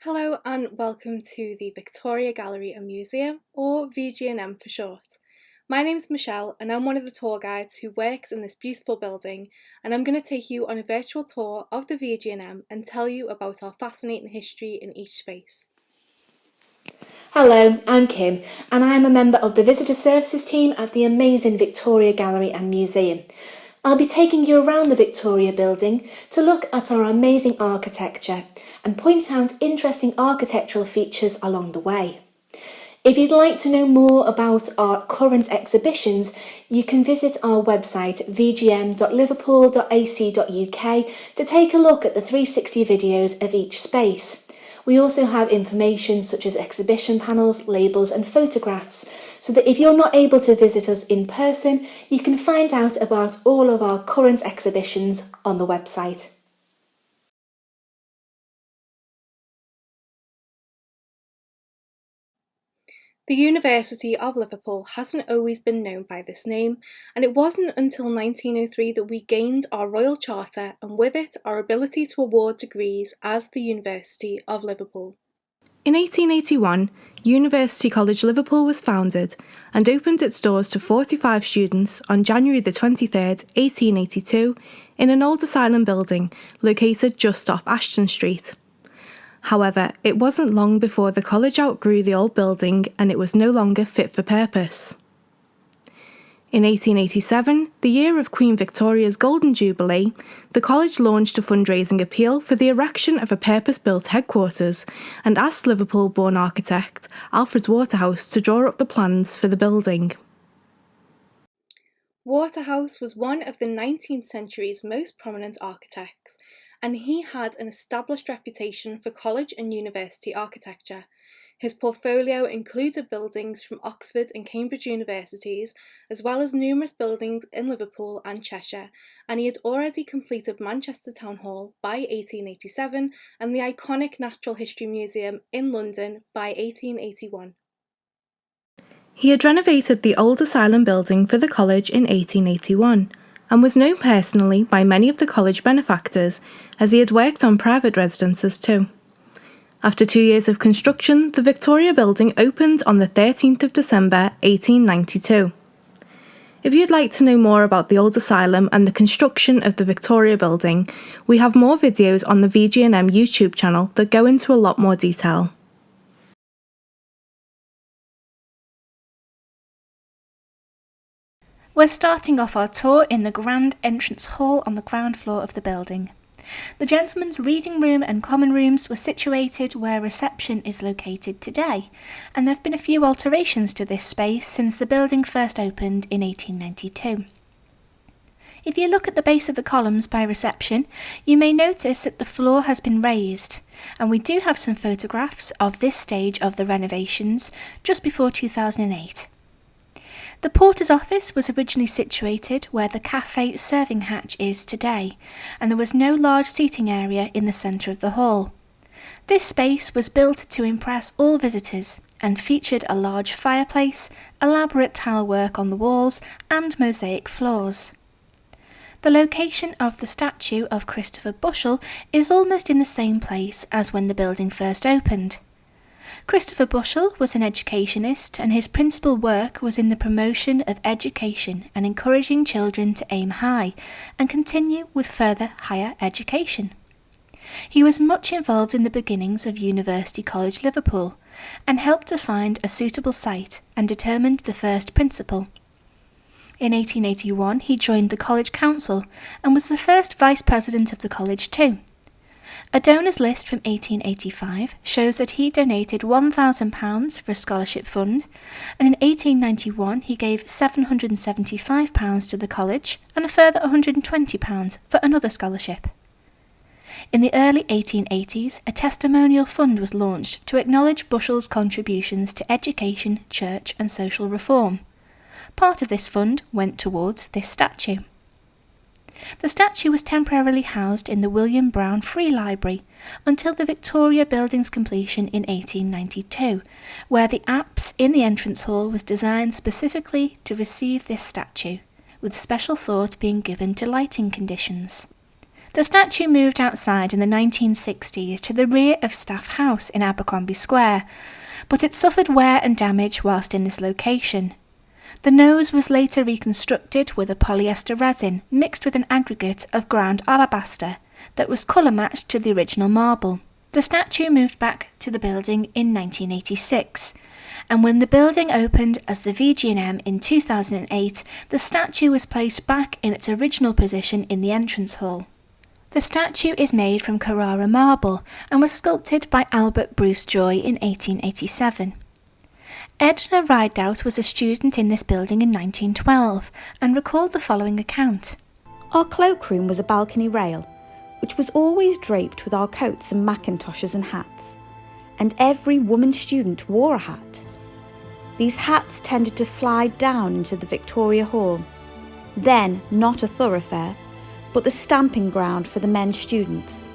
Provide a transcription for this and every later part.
Hello and welcome to the Victoria Gallery and Museum, or VG&M for short. My name's Michelle and I'm one of the tour guides who works in this beautiful building, and I'm going to take you on a virtual tour of the VG&M and tell you about our fascinating history in each space. Hello, I'm Kim and I am a member of the Visitor Services team at the amazing Victoria Gallery and Museum. I'll be taking you around the Victoria building to look at our amazing architecture and point out interesting architectural features along the way. If you'd like to know more about our current exhibitions, you can visit our website vgm.liverpool.ac.uk to take a look at the 360 videos of each space. We also have information such as exhibition panels, labels and photographs, so that if you're not able to visit us in person, you can find out about all of our current exhibitions on the website. The University of Liverpool hasn't always been known by this name, and it wasn't until 1903 that we gained our Royal Charter and with it our ability to award degrees as the University of Liverpool. In 1881, University College Liverpool was founded and opened its doors to 45 students on January the 23rd, 1882, in an old asylum building located just off Ashton Street. However, it wasn't long before the college outgrew the old building and it was no longer fit for purpose. In 1887, the year of Queen Victoria's Golden Jubilee, the college launched a fundraising appeal for the erection of a purpose-built headquarters and asked Liverpool-born architect Alfred Waterhouse to draw up the plans for the building. Waterhouse was one of the 19th century's most prominent architects, and he had an established reputation for college and university architecture. His portfolio included buildings from Oxford and Cambridge universities, as well as numerous buildings in Liverpool and Cheshire, and he had already completed Manchester Town Hall by 1887 and the iconic Natural History Museum in London by 1881. He had renovated the old asylum building for the college in 1881 and was known personally by many of the college benefactors, as he had worked on private residences too. After 2 years of construction, the Victoria building opened on the 13th of December 1892. If you'd like to know more about the old asylum and the construction of the Victoria building, we have more videos on the VG&M YouTube channel that go into a lot more detail. We're starting off our tour in the grand entrance hall on the ground floor of the building. The gentlemen's reading room and common rooms were situated where reception is located today, and there have been a few alterations to this space since the building first opened in 1892. If you look at the base of the columns by reception, you may notice that the floor has been raised, and we do have some photographs of this stage of the renovations just before 2008. The porter's office was originally situated where the cafe serving hatch is today, and there was no large seating area in the centre of the hall. This space was built to impress all visitors and featured a large fireplace, elaborate tile work on the walls and mosaic floors. The location of the statue of Christopher Bushel is almost in the same place as when the building first opened. Christopher Bushel was an educationist, and his principal work was in the promotion of education and encouraging children to aim high and continue with further higher education. He was much involved in the beginnings of University College Liverpool and helped to find a suitable site and determined the first principal. In 1881 he joined the college council and was the first vice president of the college too. A donors list from 1885 shows that he donated £1,000 for a scholarship fund, and in 1891 he gave £775 to the college and a further £120 for another scholarship. In the early 1880s, a Testimonial Fund was launched to acknowledge Bushel's contributions to education, church and social reform. Part of this fund went towards this statue. The statue was temporarily housed in the William Brown Free Library until the Victoria Building's completion in 1892, where the apse in the entrance hall was designed specifically to receive this statue, with special thought being given to lighting conditions. The statue moved outside in the 1960s to the rear of Staff House in Abercrombie Square, but it suffered wear and damage whilst in this location. The nose was later reconstructed with a polyester resin mixed with an aggregate of ground alabaster that was colour matched to the original marble. The statue moved back to the building in 1986, and when the building opened as the VG&M in 2008, the statue was placed back in its original position in the entrance hall. The statue is made from Carrara marble and was sculpted by Albert Bruce Joy in 1887. Edna Rideout was a student in this building in 1912 and recalled the following account. Our cloak room was a balcony rail, which was always draped with our coats and mackintoshes and hats, and every woman student wore a hat. These hats tended to slide down into the Victoria Hall, then not a thoroughfare, but the stamping ground for the men students.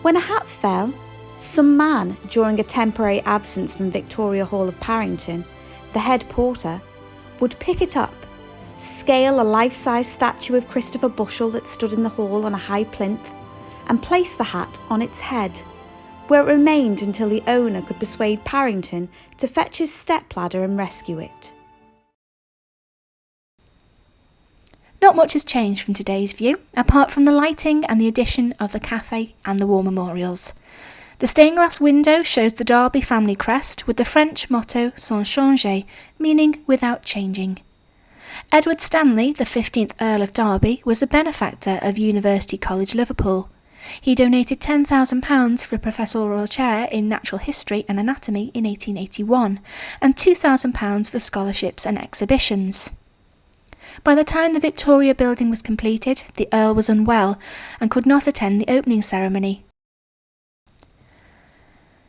When a hat fell, some man, during a temporary absence from Victoria Hall of Parrington, the head porter, would pick it up, scale a life-size statue of Christopher Bushel that stood in the hall on a high plinth, and place the hat on its head, where it remained until the owner could persuade Parrington to fetch his stepladder and rescue it. Not much has changed from today's view, apart from the lighting and the addition of the cafe and the war memorials. The stained glass window shows the Derby family crest with the French motto sans changer, meaning without changing. Edward Stanley, the 15th Earl of Derby, was a benefactor of University College Liverpool. He donated £10,000 for a professorial chair in natural history and anatomy in 1881, and £2,000 for scholarships and exhibitions. By the time the Victoria building was completed, the Earl was unwell and could not attend the opening ceremony.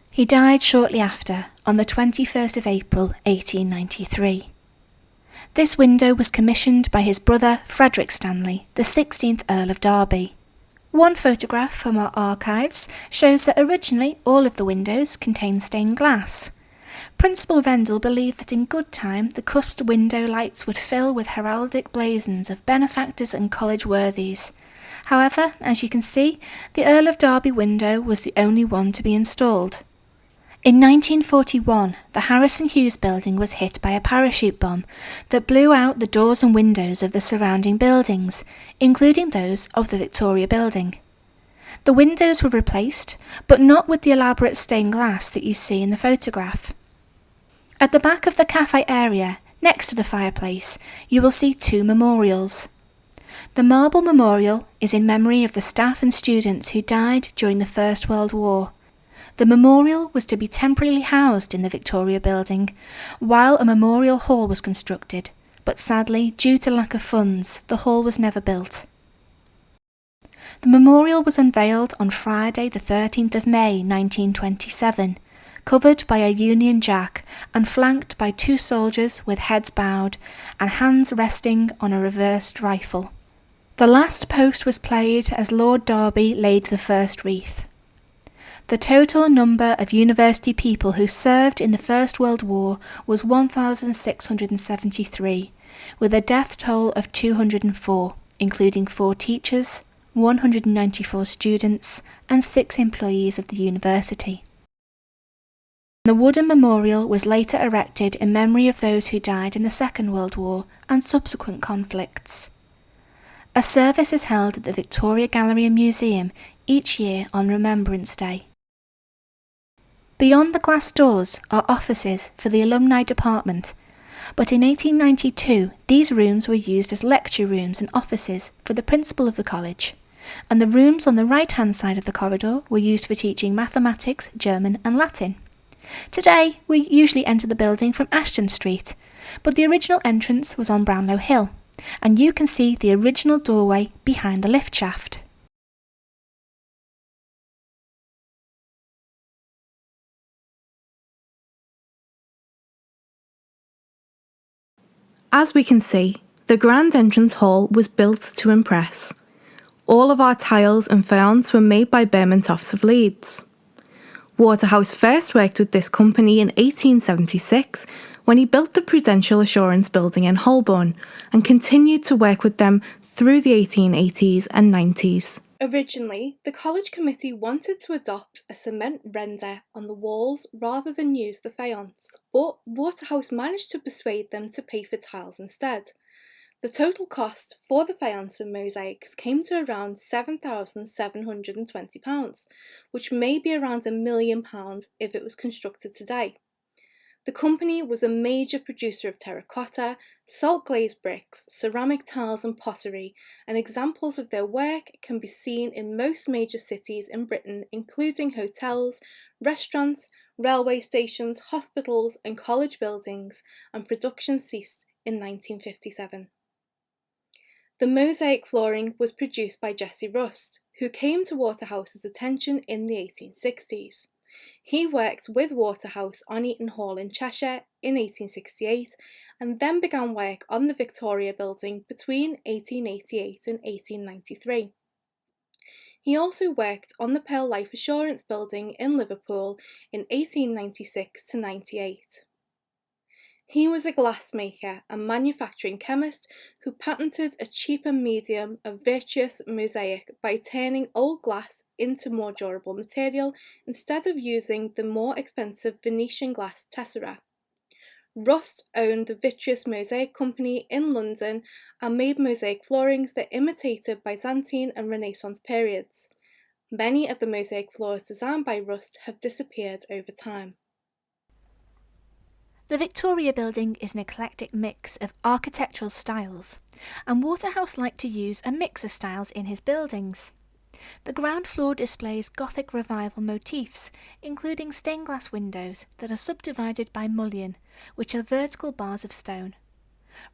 He died shortly after, on the 21st of April 1893. This window was commissioned by his brother Frederick Stanley, the 16th Earl of Derby. One photograph from our archives shows that originally all of the windows contained stained glass. Principal Rendell believed that in good time the cusped window lights would fill with heraldic blazons of benefactors and college worthies. However, as you can see, the Earl of Derby window was the only one to be installed. In 1941, the Harrison Hughes building was hit by a parachute bomb that blew out the doors and windows of the surrounding buildings, including those of the Victoria building. The windows were replaced, but not with the elaborate stained glass that you see in the photograph. At the back of the cafe area, next to the fireplace, you will see two memorials. The marble memorial is in memory of the staff and students who died during the First World War. The memorial was to be temporarily housed in the Victoria building, while a memorial hall was constructed, but sadly, due to lack of funds, the hall was never built. The memorial was unveiled on Friday the 13th of May 1927, covered by a Union Jack and flanked by two soldiers with heads bowed and hands resting on a reversed rifle. The last post was played as Lord Derby laid the first wreath. The total number of university people who served in the First World War was 1,673, with a death toll of 204, including 4 teachers, 194 students, and 6 employees of the university. The wooden memorial was later erected in memory of those who died in the Second World War and subsequent conflicts. A service is held at the Victoria Gallery and Museum each year on Remembrance Day. Beyond the glass doors are offices for the alumni department, but in 1892 these rooms were used as lecture rooms and offices for the principal of the college, and the rooms on the right-hand side of the corridor were used for teaching mathematics, German and Latin. Today we usually enter the building from Ashton Street, but the original entrance was on Brownlow Hill, and you can see the original doorway behind the lift shaft. As we can see, the grand entrance hall was built to impress. All of our tiles and faience were made by Bermontoffs of Leeds. Waterhouse first worked with this company in 1876 when he built the Prudential Assurance building in Holborn and continued to work with them through the 1880s and 90s. Originally, the college committee wanted to adopt a cement render on the walls rather than use the faience, but Waterhouse managed to persuade them to pay for tiles instead. The total cost for the faience and mosaics came to around £7,720, which may be around £1 million if it was constructed today. The company was a major producer of terracotta, salt-glazed bricks, ceramic tiles and pottery, and examples of their work can be seen in most major cities in Britain, including hotels, restaurants, railway stations, hospitals and college buildings, and production ceased in 1957. The Mosaic Flooring was produced by Jesse Rust, who came to Waterhouse's attention in the 1860s. He worked with Waterhouse on Eaton Hall in Cheshire in 1868 and then began work on the Victoria Building between 1888 and 1893. He also worked on the Pearl Life Assurance Building in Liverpool in 1896 to 98. He was a glassmaker and manufacturing chemist who patented a cheaper medium of vitreous mosaic by turning old glass into more durable material instead of using the more expensive Venetian glass tessera. Rust owned the Vitreous Mosaic Company in London and made mosaic floorings that imitated Byzantine and Renaissance periods. Many of the mosaic floors designed by Rust have disappeared over time. The Victoria Building is an eclectic mix of architectural styles, and Waterhouse liked to use a mix of styles in his buildings. The ground floor displays Gothic Revival motifs, including stained glass windows that are subdivided by mullion, which are vertical bars of stone.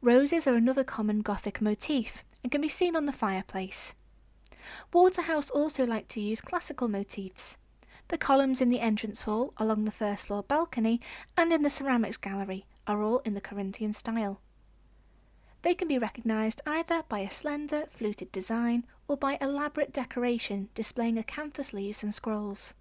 Roses are another common Gothic motif and can be seen on the fireplace. Waterhouse also liked to use classical motifs. The columns in the entrance hall, along the first floor balcony, and in the ceramics gallery are all in the Corinthian style. They can be recognised either by a slender, fluted design or by elaborate decoration displaying acanthus leaves and scrolls.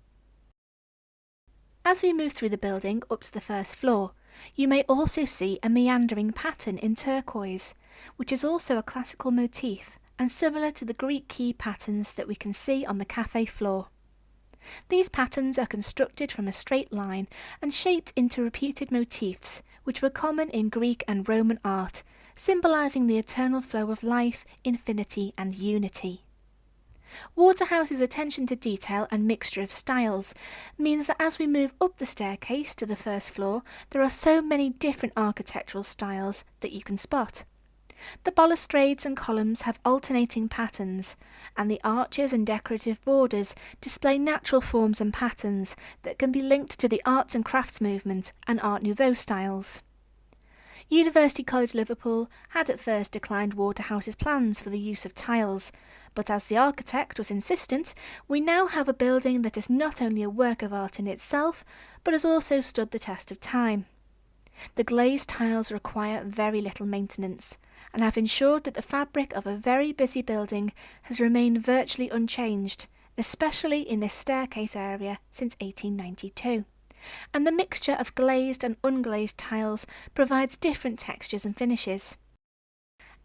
As we move through the building up to the first floor, you may also see a meandering pattern in turquoise, which is also a classical motif and similar to the Greek key patterns that we can see on the cafe floor. These patterns are constructed from a straight line and shaped into repeated motifs, which were common in Greek and Roman art, symbolising the eternal flow of life, infinity and unity. Waterhouse's attention to detail and mixture of styles means that as we move up the staircase to the first floor, there are so many different architectural styles that you can spot. The balustrades and columns have alternating patterns, and the arches and decorative borders display natural forms and patterns that can be linked to the arts and crafts movement and Art Nouveau styles. University College Liverpool had at first declined Waterhouse's plans for the use of tiles, but as the architect was insistent, we now have a building that is not only a work of art in itself, but has also stood the test of time. The glazed tiles require very little maintenance and have ensured that the fabric of a very busy building has remained virtually unchanged, especially in this staircase area since 1892. And the mixture of glazed and unglazed tiles provides different textures and finishes.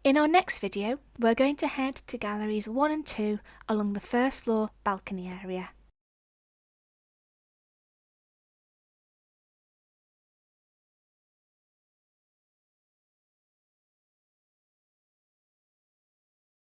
In our next video, we're going to head to galleries 1 and 2 along the first floor balcony area.